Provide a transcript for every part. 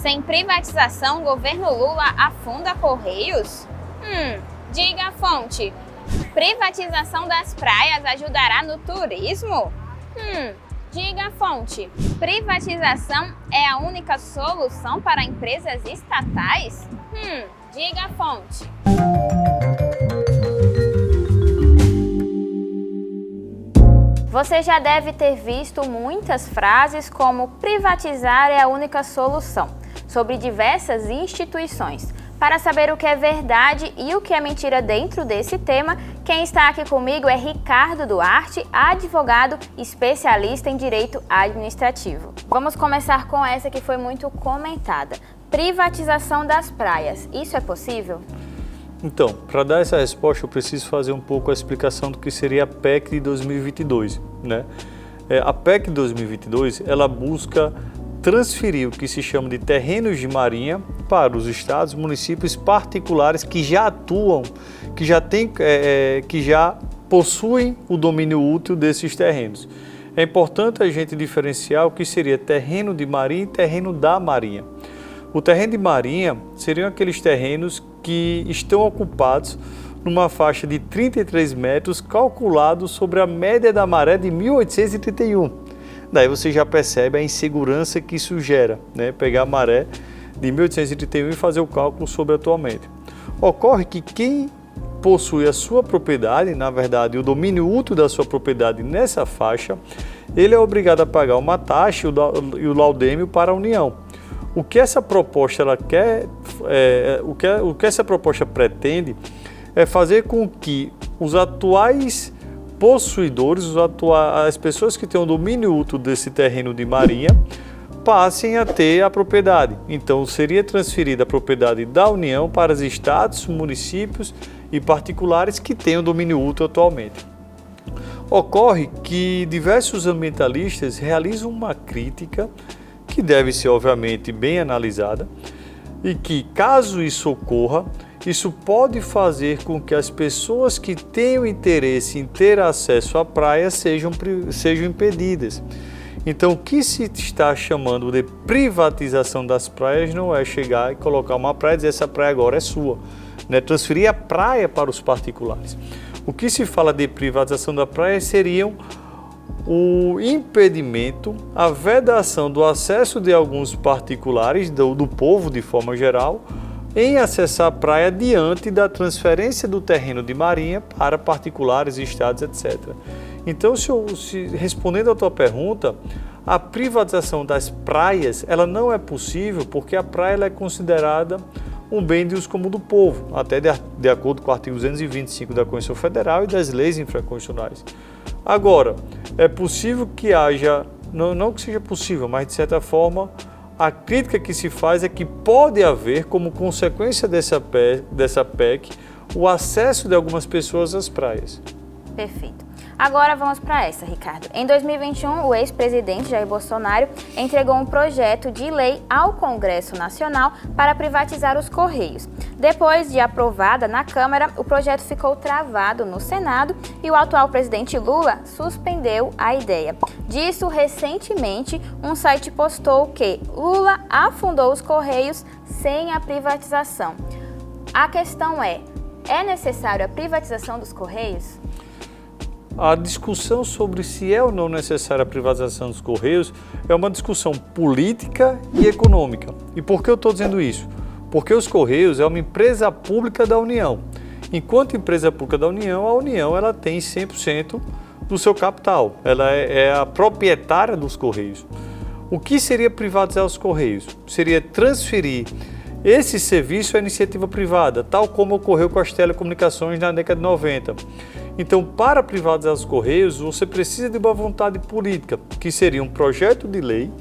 Sem privatização, o governo Lula afunda Correios? Diga a fonte. Privatização das praias ajudará no turismo? Diga a fonte. Privatização é a única solução para empresas estatais? Diga a fonte. Você já deve ter visto muitas frases como privatizar é a única solução, sobre diversas instituições. Para saber o que é verdade e o que é mentira dentro desse tema, quem está aqui comigo é Ricardo Duarte, advogado especialista em direito administrativo. Vamos começar com essa que foi muito comentada. Privatização das praias. Isso é possível? Então, para dar essa resposta, eu preciso fazer um pouco a explicação do que seria a PEC de 2022, né? A PEC de 2022, ela busca transferir o que se chama de terrenos de marinha para os estados, municípios particulares que já atuam, que já possuem o domínio útil desses terrenos. É importante a gente diferenciar o que seria terreno de marinha e terreno da marinha. O terreno de marinha seriam aqueles terrenos que estão ocupados numa faixa de 33 metros calculado sobre a média da maré de 1831. Daí você já percebe a insegurança que isso gera, né? Pegar a maré de 1831 e fazer o cálculo sobre atualmente. Ocorre que quem possui a sua propriedade, na verdade o domínio útil da sua propriedade nessa faixa, ele é obrigado a pagar uma taxa e o laudêmio para a União. O que essa proposta ela quer, o que essa proposta pretende é fazer com que os atuais possuidores, as pessoas que têm o domínio útil desse terreno de marinha, passem a ter a propriedade. Então, seria transferida a propriedade da União para os estados, municípios e particulares que têm o domínio útil atualmente. Ocorre que diversos ambientalistas realizam uma crítica que deve ser, obviamente, bem analisada e que, caso isso ocorra, isso pode fazer com que as pessoas que tenham interesse em ter acesso à praia sejam impedidas. Então, o que se está chamando de privatização das praias não é chegar e colocar uma praia e dizer essa praia agora é sua, né? Transferir a praia para os particulares. O que se fala de privatização da praia seriam o impedimento, a vedação do acesso de alguns particulares, do povo de forma geral, em acessar a praia diante da transferência do terreno de marinha para particulares, estados, etc. Então, respondendo à tua pergunta, a privatização das praias ela não é possível porque a praia ela é considerada um bem de uso comum do povo, até de acordo com o artigo 225 da Constituição Federal e das leis infraconstitucionais. Agora, é possível que haja, não que seja possível, mas de certa forma, a crítica que se faz é que pode haver, como consequência dessa PEC, o acesso de algumas pessoas às praias. Perfeito. Agora vamos para essa, Ricardo. Em 2021, o ex-presidente Jair Bolsonaro entregou um projeto de lei ao Congresso Nacional para privatizar os Correios. Depois de aprovada na Câmara, o projeto ficou travado no Senado e o atual presidente Lula suspendeu a ideia. Disso, recentemente, um site postou que Lula afundou os Correios sem a privatização. A questão é necessário a privatização dos Correios? A discussão sobre se é ou não necessária a privatização dos Correios é uma discussão política e econômica. E por que eu estou dizendo isso? Porque os Correios é uma empresa pública da União. Enquanto empresa pública da União, a União ela tem 100% do seu capital. Ela é a proprietária dos Correios. O que seria privatizar os Correios? Seria transferir esse serviço à iniciativa privada, tal como ocorreu com as telecomunicações na década de 90. Então, para privatizar os Correios, você precisa de uma vontade política, que seria um projeto de lei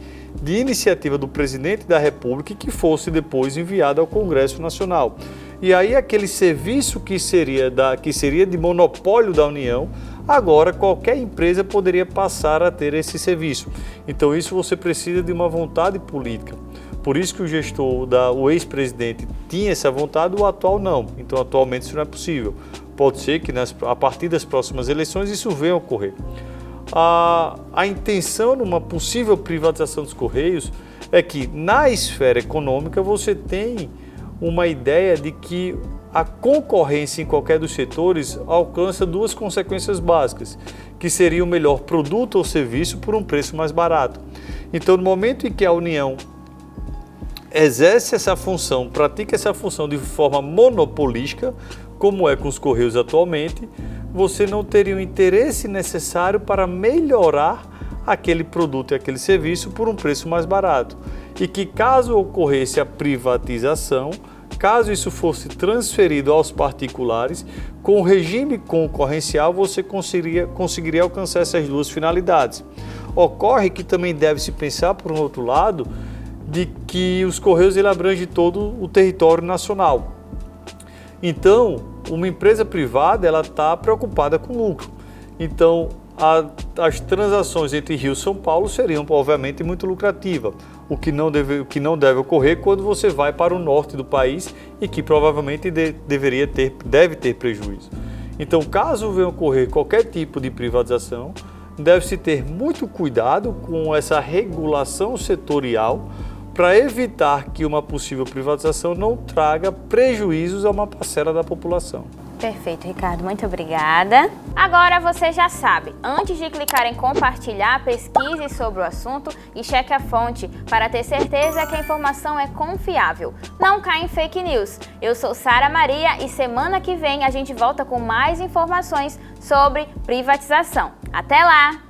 de iniciativa do presidente da República que fosse depois enviado ao Congresso Nacional. E aí aquele serviço que seria de monopólio da União, agora qualquer empresa poderia passar a ter esse serviço. Então isso você precisa de uma vontade política. Por isso que o ex-presidente tinha essa vontade, o atual não. Então atualmente isso não é possível. Pode ser que a partir das próximas eleições isso venha a ocorrer. A intenção numa possível privatização dos Correios é que na esfera econômica você tem uma ideia de que a concorrência em qualquer dos setores alcança duas consequências básicas, que seria o melhor produto ou serviço por um preço mais barato. Então, no momento em que a União exerce essa função, pratica essa função de forma monopolística, como é com os Correios atualmente, você não teria o interesse necessário para melhorar aquele produto e aquele serviço por um preço mais barato. E que caso ocorresse a privatização, caso isso fosse transferido aos particulares, com o regime concorrencial você conseguiria alcançar essas duas finalidades. Ocorre que também deve-se pensar, por um outro lado, de que os Correios abrangem todo o território nacional. Então, uma empresa privada está preocupada com lucro. Então, as transações entre Rio e São Paulo seriam, obviamente, muito lucrativas, o que não deve ocorrer quando você vai para o norte do país e que provavelmente deve ter prejuízo. Então, caso venha ocorrer qualquer tipo de privatização, deve-se ter muito cuidado com essa regulação setorial para evitar que uma possível privatização não traga prejuízos a uma parcela da população. Perfeito, Ricardo. Muito obrigada. Agora você já sabe, antes de clicar em compartilhar, pesquise sobre o assunto e cheque a fonte para ter certeza que a informação é confiável. Não caia em fake news. Eu sou Sara Maria e semana que vem a gente volta com mais informações sobre privatização. Até lá!